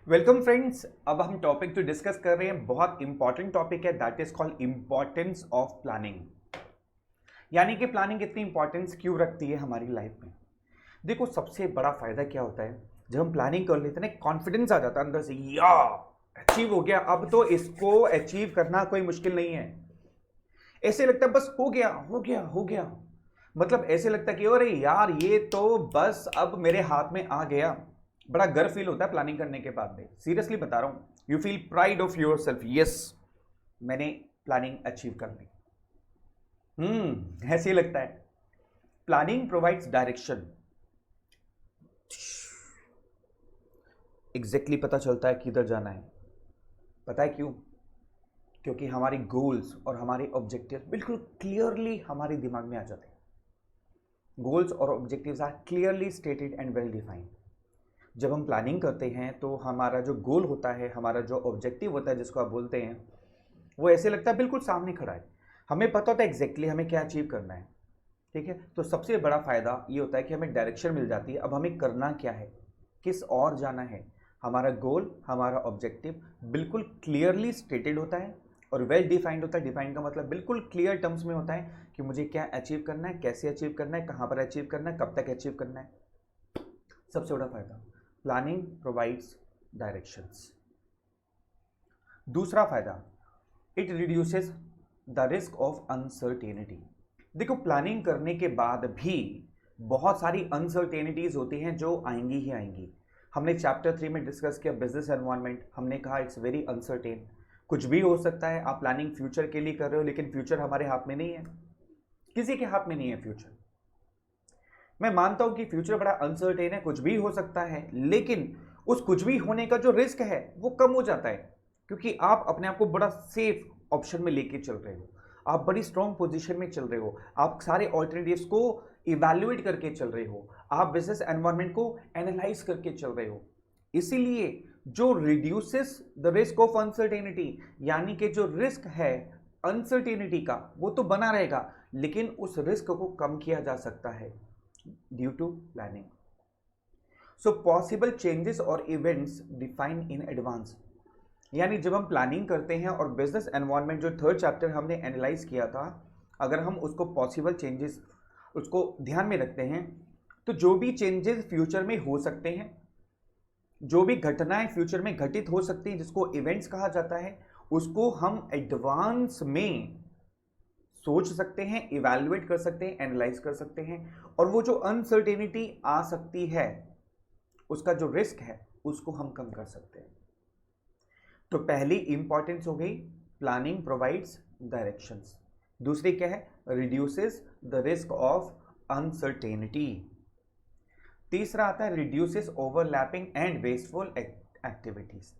Welcome friends. अब हम topic जो डिस्कस कर रहे हैं बहुत इंपॉर्टेंट टॉपिक है, that is called importance of planning. यानी कि प्लानिंग इतनी इंपॉर्टेंस क्यों रखती है हमारी लाइफ में। देखो, सबसे बड़ा फायदा क्या होता है जब हम प्लानिंग कर लेते हैं ना, कॉन्फिडेंस आ जाता है अंदर से, या अचीव हो गया, अब तो इसको अचीव करना कोई मुश्किल नहीं है। ऐसे लगता है बस हो गया हो गया हो गया, मतलब ऐसे लगता है कि अरे यार ये तो बस अब मेरे हाथ में आ गया। बड़ा गर्व फील होता है प्लानिंग करने के बाद में, सीरियसली बता रहा हूं। You feel pride of your self, yes मैंने प्लानिंग अचीव कर ली। ऐसे ही लगता है। प्लानिंग प्रोवाइड्स डायरेक्शन, एग्जैक्टली पता चलता है किधर जाना है। पता है क्यों? क्योंकि हमारे गोल्स और हमारे ऑब्जेक्टिव बिल्कुल क्लियरली हमारे दिमाग में आ जाते हैं। गोल्स और objectives are clearly stated and well defined. जब हम प्लानिंग करते हैं तो हमारा जो गोल होता है, हमारा जो ऑब्जेक्टिव होता है जिसको आप बोलते हैं, वो ऐसे लगता है बिल्कुल सामने खड़ा है। हमें पता होता है एग्जैक्टली हमें क्या अचीव करना है। ठीक है, तो सबसे बड़ा फायदा ये होता है कि हमें डायरेक्शन मिल जाती है। अब हमें करना क्या है, किस और जाना है। हमारा गोल, हमारा ऑब्जेक्टिव बिल्कुल क्लियरली स्टेटेड होता है और वेल डिफाइंड होता है। डिफाइंड का मतलब बिल्कुल क्लियर टर्म्स में होता है कि मुझे क्या अचीव करना है, कैसे अचीव करना है, कहाँ पर अचीव करना है, कब तक अचीव करना है। सबसे बड़ा फायदा, प्लानिंग प्रोवाइड्स डायरेक्शंस। दूसरा फायदा, it reduces the risk of uncertainty. देखो, प्लानिंग करने के बाद भी बहुत सारी अनसर्टेनिटीज होती हैं जो आएंगी ही आएंगी। हमने चैप्टर 3 में डिस्कस किया बिजनेस एनवायरनमेंट। हमने कहा इट्स वेरी अनसर्टेन, कुछ भी हो सकता है। आप प्लानिंग फ्यूचर के लिए कर रहे हो, लेकिन फ्यूचर हमारे हाथ में नहीं है, किसी के हाथ में नहीं है फ्यूचर। मैं मानता हूं कि फ्यूचर बड़ा अनसर्टेन है, कुछ भी हो सकता है, लेकिन उस कुछ भी होने का जो रिस्क है वो कम हो जाता है, क्योंकि आप अपने आप को बड़ा सेफ ऑप्शन में लेके चल रहे हो। आप बड़ी स्ट्रॉन्ग पोजीशन में चल रहे हो, आप सारे ऑल्टरनेटिव्स को इवैल्यूएट करके चल रहे हो, आप बिजनेस एनवायरनमेंट को एनालाइज करके चल रहे हो। इसीलिए जो reduces the risk of uncertainty, यानी कि जो रिस्क है अनसर्टेनिटी का वो तो बना रहेगा, लेकिन उस रिस्क को कम किया जा सकता है due to planning. So possible changes और इवेंट्स डिफाइन इन एडवांस। यानी जब हम प्लानिंग करते हैं और बिजनेस एनवायरनमेंट जो थर्ड चैप्टर हमने एनालाइज किया था, अगर हम उसको पॉसिबल चेंजेस उसको ध्यान में रखते हैं, तो जो भी चेंजेस फ्यूचर में हो सकते हैं, जो भी घटनाएं फ्यूचर में घटित हो सकती हैं जिसको इवेंट्स कहा जाता है, उसको हम एडवांस में सोच सकते हैं, इवैल्यूएट कर सकते हैं, एनालाइज कर सकते हैं। और वो जो अनसर्टेनिटी आ सकती है, उसका जो रिस्क है, उसको हम कम कर सकते हैं। तो पहली इंपॉर्टेंस हो गई प्लानिंग प्रोवाइड्स डायरेक्शंस। दूसरी क्या है? Reduces the risk of uncertainty. तीसरा आता है reduces overlapping and wasteful activities.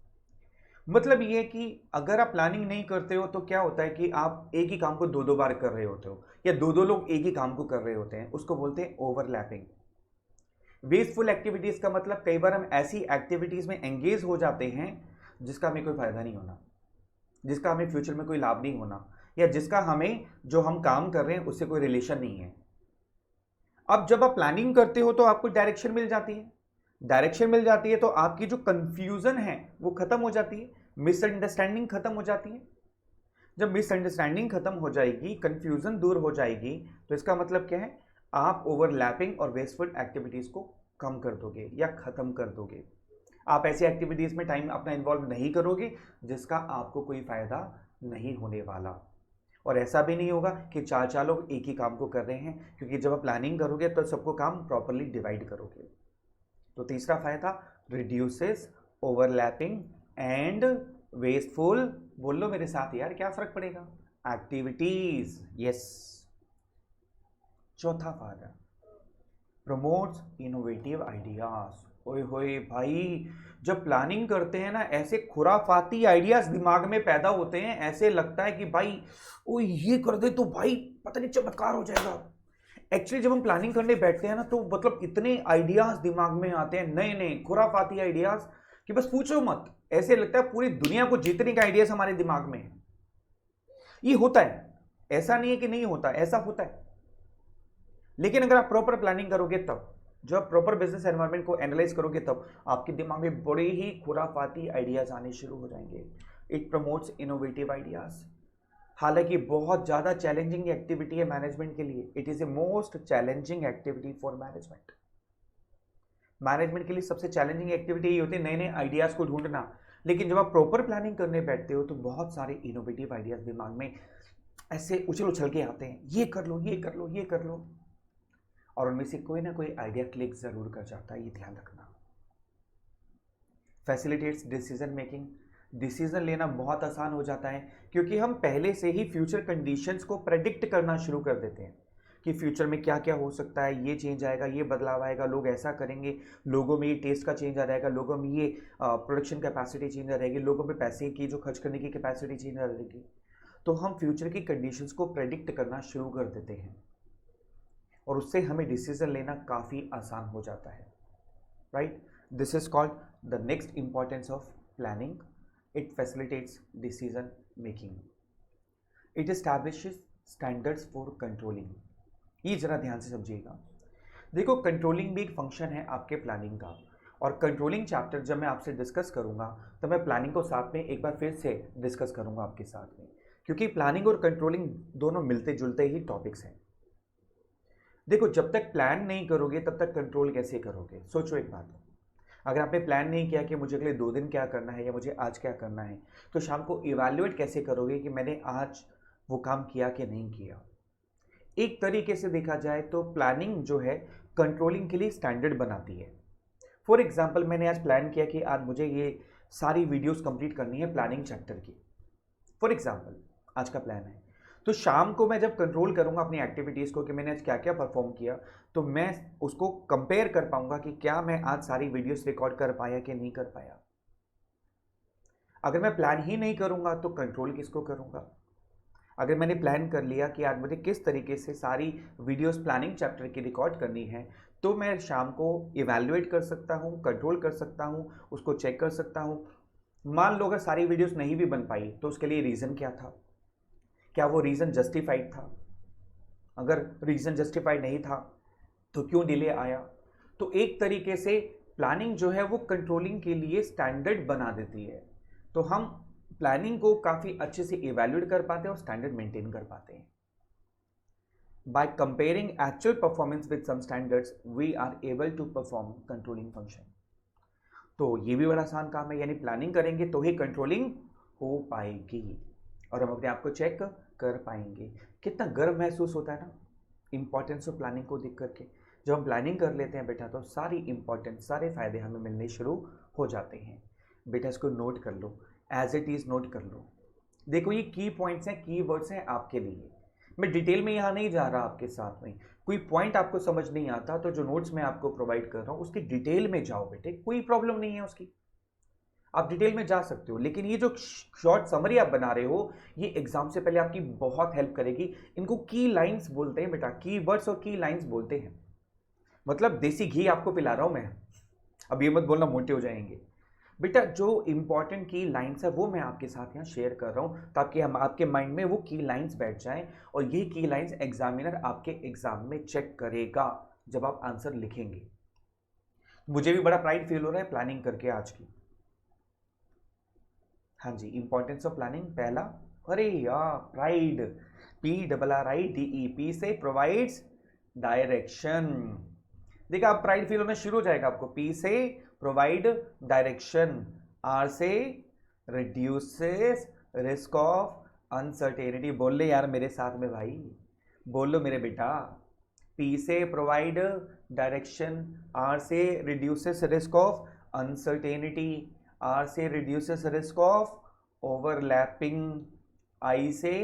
मतलब ये कि अगर आप प्लानिंग नहीं करते हो तो क्या होता है कि आप एक ही काम को दो दो बार कर रहे होते हो, या दो दो लोग एक ही काम को कर रहे होते हैं, उसको बोलते हैं ओवरलैपिंग। वेस्टफुल एक्टिविटीज का मतलब कई बार हम ऐसी एक्टिविटीज में एंगेज हो जाते हैं जिसका हमें कोई फायदा नहीं होना, जिसका हमें फ्यूचर में कोई लाभ नहीं होना, या जिसका हमें जो हम काम कर रहे हैं उससे कोई रिलेशन नहीं है। अब जब आप प्लानिंग करते हो तो आपको डायरेक्शन मिल जाती है। डायरेक्शन मिल जाती है तो आपकी जो कंफ्यूजन है वो खत्म हो जाती है, मिसअंडरस्टैंडिंग खत्म हो जाती है। जब मिसअंडरस्टैंडिंग खत्म हो जाएगी, कंफ्यूजन दूर हो जाएगी, तो इसका मतलब क्या है? आप ओवरलैपिंग और वेस्टफुल एक्टिविटीज को कम कर दोगे या खत्म कर दोगे। आप ऐसी एक्टिविटीज में टाइम अपना इन्वॉल्व नहीं करोगे जिसका आपको कोई फायदा नहीं होने वाला। और ऐसा भी नहीं होगा कि चार चार लोग एक ही काम को कर रहे हैं, क्योंकि जब आप प्लानिंग करोगे तो सबको काम प्रॉपरली डिवाइड करोगे। तो तीसरा फायदा, रिड्यूसेस ओवरलैपिंग एंड वेस्टफुल, बोल लो मेरे साथ यार, क्या फर्क पड़ेगा, एक्टिविटीज, यस। चौथा फायदा, प्रमोट्स इनोवेटिव आइडियाज। ओए होए भाई, जब प्लानिंग करते हैं ना, ऐसे खुराफाती आइडियाज दिमाग में पैदा होते हैं, ऐसे लगता है कि भाई ओ ये कर दे तो भाई पता नहीं चमत्कार हो जाएगा। एक्चुअली जब हम प्लानिंग करने बैठते हैं ना, तो मतलब इतने आइडियाज दिमाग में आते हैं, नए नए खुराफाती आइडियाज, कि बस पूछो मत। ऐसे लगता है पूरी दुनिया को जीतने का आइडियाज हमारे दिमाग में है। ये होता है, ऐसा नहीं है कि नहीं होता, ऐसा होता है। लेकिन अगर आप प्रॉपर प्लानिंग करोगे तब जब आप प्रॉपर बिजनेस एनवायरनमेंट को एनालाइज करोगे तब आपके दिमाग में बड़े ही खुराफाती आइडियाज आने शुरू हो जाएंगे। It promotes innovative ideas. हालांकि बहुत ज़्यादा चैलेंजिंग एक्टिविटी है मैनेजमेंट के लिए। It is a most challenging activity for management. Management के लिए सबसे चैलेंजिंग एक्टिविटी ये होती है नए नए आइडियाज़ को ढूंढना। लेकिन जब आप प्रॉपर प्लानिंग करने बैठते हो तो बहुत सारे इनोवेटिव आइडियाज दिमाग में ऐसे उछल उछल के आते हैं, ये कर लो, ये कर लो, ये कर लो, और उनमें से कोई ना कोई आइडिया क्लिक जरूर कर जाता है, ये ध्यान रखना। Facilitates decision making. डिसीजन लेना बहुत आसान हो जाता है क्योंकि हम पहले से ही फ्यूचर कंडीशंस को प्रेडिक्ट करना शुरू कर देते हैं कि फ्यूचर में क्या क्या हो सकता है, ये चेंज आएगा, ये बदलाव आएगा, लोग ऐसा करेंगे, लोगों में ये टेस्ट का चेंज आ जाएगा, लोगों में ये प्रोडक्शन कैपेसिटी चेंज आ जाएगी, लोगों में पैसे की जो खर्च करने की कैपेसिटी चेंज आ जाएगी। तो हम फ्यूचर की कंडीशंस को प्रेडिक्ट करना शुरू कर देते हैं और उससे हमें डिसीजन लेना काफ़ी आसान हो जाता है, right. This is called the next importance of planning. It facilitates decision making. It establishes standards for controlling. ये जरा ध्यान से समझिएगा। देखो, कंट्रोलिंग भी एक फंक्शन है आपके प्लानिंग का, और कंट्रोलिंग चैप्टर जब मैं आपसे डिस्कस करूंगा तो मैं प्लानिंग को साथ में एक बार फिर से डिस्कस करूंगा आपके साथ में, क्योंकि प्लानिंग और कंट्रोलिंग दोनों मिलते जुलते ही टॉपिक्स हैं। देखो, जब तक प्लान नहीं करोगे तब तक कंट्रोल कैसे करोगे? सोचो एक बात, अगर आपने प्लान नहीं किया कि मुझे अगले 2 दिन क्या करना है या मुझे आज क्या करना है, तो शाम को इवैल्यूएट कैसे करोगे कि मैंने आज वो काम किया कि नहीं किया? एक तरीके से देखा जाए तो प्लानिंग जो है कंट्रोलिंग के लिए स्टैंडर्ड बनाती है। फॉर एग्जाम्पल, मैंने आज प्लान किया कि आज मुझे ये सारी वीडियोस कंप्लीट करनी है प्लानिंग चैप्टर की। फॉर एग्जाम्पल, आज का प्लान है, तो शाम को मैं जब कंट्रोल करूंगा अपनी एक्टिविटीज़ को कि मैंने आज क्या क्या परफॉर्म किया, तो मैं उसको कंपेयर कर पाऊंगा कि क्या मैं आज सारी वीडियोस रिकॉर्ड कर पाया कि नहीं कर पाया। अगर मैं प्लान ही नहीं करूंगा तो कंट्रोल किसको करूंगा? अगर मैंने प्लान कर लिया कि आज मुझे किस तरीके से सारी वीडियोस प्लानिंग चैप्टर की रिकॉर्ड करनी है, तो मैं शाम को इवैल्यूएट कर सकता हूँ, कंट्रोल कर सकता हूँ, उसको चेक कर सकता हूँ। मान लो अगर सारी वीडियोस नहीं भी बन पाई तो उसके लिए रीज़न क्या था, क्या वो रीज़न जस्टिफाइड था? अगर रीज़न जस्टिफाइड नहीं था तो क्यों डिले आया? तो एक तरीके से प्लानिंग जो है वो कंट्रोलिंग के लिए स्टैंडर्ड बना देती है। तो हम प्लानिंग को काफ़ी अच्छे से इवैल्यूएट कर पाते हैं और स्टैंडर्ड मेंटेन कर पाते हैं। By comparing actual performance with some standards we are able to perform controlling function. तो ये भी बड़ा आसान काम है, यानी प्लानिंग करेंगे तो ही कंट्रोलिंग हो पाएगी और हम अपने आप को चेक कर पाएंगे। कितना गर्व महसूस होता है ना इंपॉर्टेंस ऑफ प्लानिंग को देख करके। जब हम प्लानिंग कर लेते हैं बेटा तो सारी इंपॉर्टेंस, सारे फायदे हमें मिलने शुरू हो जाते हैं। बेटा इसको नोट कर लो, एज इट इज़ नोट कर लो। देखो, ये की पॉइंट्स हैं, की वर्ड्स हैं आपके लिए। मैं डिटेल में यहाँ नहीं जा रहा आपके साथ में। कोई पॉइंट आपको समझ नहीं आता तो जो नोट्स मैं आपको प्रोवाइड कर रहा हूँ उसकी डिटेल में जाओ बेटे, कोई प्रॉब्लम नहीं है उसकी, आप डिटेल में जा सकते हो। लेकिन ये जो शॉर्ट समरी आप बना रहे हो ये एग्जाम से पहले आपकी बहुत हेल्प करेगी। इनको की लाइंस बोलते हैं बेटा, की वर्ड्स और की लाइंस बोलते हैं। मतलब देसी घी आपको पिला रहा हूं मैं, अब ये मत बोलना मोटे हो जाएंगे। बेटा जो इंपॉर्टेंट की लाइंस है वो मैं आपके साथ यहाँ शेयर कर रहा हूँ ताकि हम आपके माइंड में वो की लाइंस बैठ जाएं और ये की लाइंस एग्जामिनर आपके एग्जाम में चेक करेगा जब आप आंसर लिखेंगे। मुझे भी बड़ा प्राइड फील हो रहा है प्लानिंग करके आज की। हाँ जी, इंपॉर्टेंस ऑफ प्लानिंग पहला, अरे यार प्राइड, PRRIDE, से प्रोवाइड्स डायरेक्शन। देखा, आप प्राइड फील होना शुरू हो जाएगा आपको। P से प्रोवाइड डायरेक्शन, R से रिड्यूसेस रिस्क ऑफ अनसर्टेनिटी। बोल ले यार मेरे साथ में भाई, बोल लो मेरे बेटा। P से प्रोवाइड डायरेक्शन, R से reduces risk of uncertainty, R से reduces risk of overlapping, I से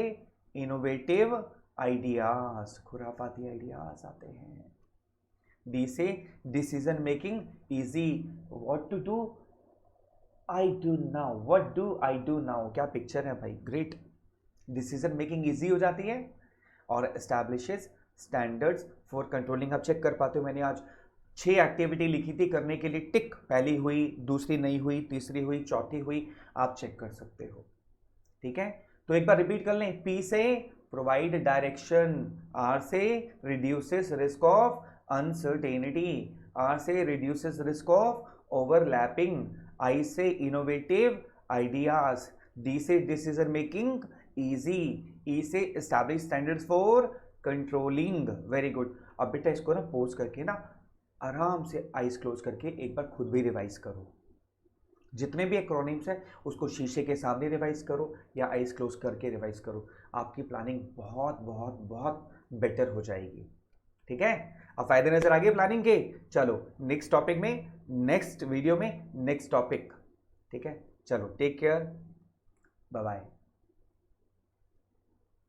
इनोवेटिव आइडियाज, खुराफाती आइडियाज आते हैं। D से decision making easy, what to do I do now, what do I do now. क्या picture है भाई, ग्रेट। डिसीजन मेकिंग इजी हो जाती है और एस्टैब्लिशेस स्टैंडर्ड्स फॉर कंट्रोलिंग। आप चेक कर पाते हो, मैंने आज 6 एक्टिविटी लिखी थी करने के लिए, टिक, पहली हुई, दूसरी नहीं हुई, तीसरी हुई, चौथी हुई, आप चेक कर सकते हो। ठीक है, तो एक बार रिपीट कर लें। P से प्रोवाइड डायरेक्शन, R से reduces risk of uncertainty, R से reduces risk of overlapping, I से इनोवेटिव आइडियाज, डी से डिसीजन मेकिंग इजी, ई से establish standards for controlling. Very good. अब बेटा इसको ना पोज करके ना आराम से आइज क्लोज करके एक बार खुद भी रिवाइज करो। जितने भी एक्रोनिम्स हैं उसको शीशे के सामने रिवाइज करो या आइज क्लोज करके रिवाइज करो। आपकी प्लानिंग बहुत बहुत बहुत बेटर हो जाएगी। ठीक है, अब फायदे नजर आ गए प्लानिंग के। चलो नेक्स्ट टॉपिक में, नेक्स्ट वीडियो में नेक्स्ट टॉपिक। ठीक है, चलो टेक केयर, बाय बाय।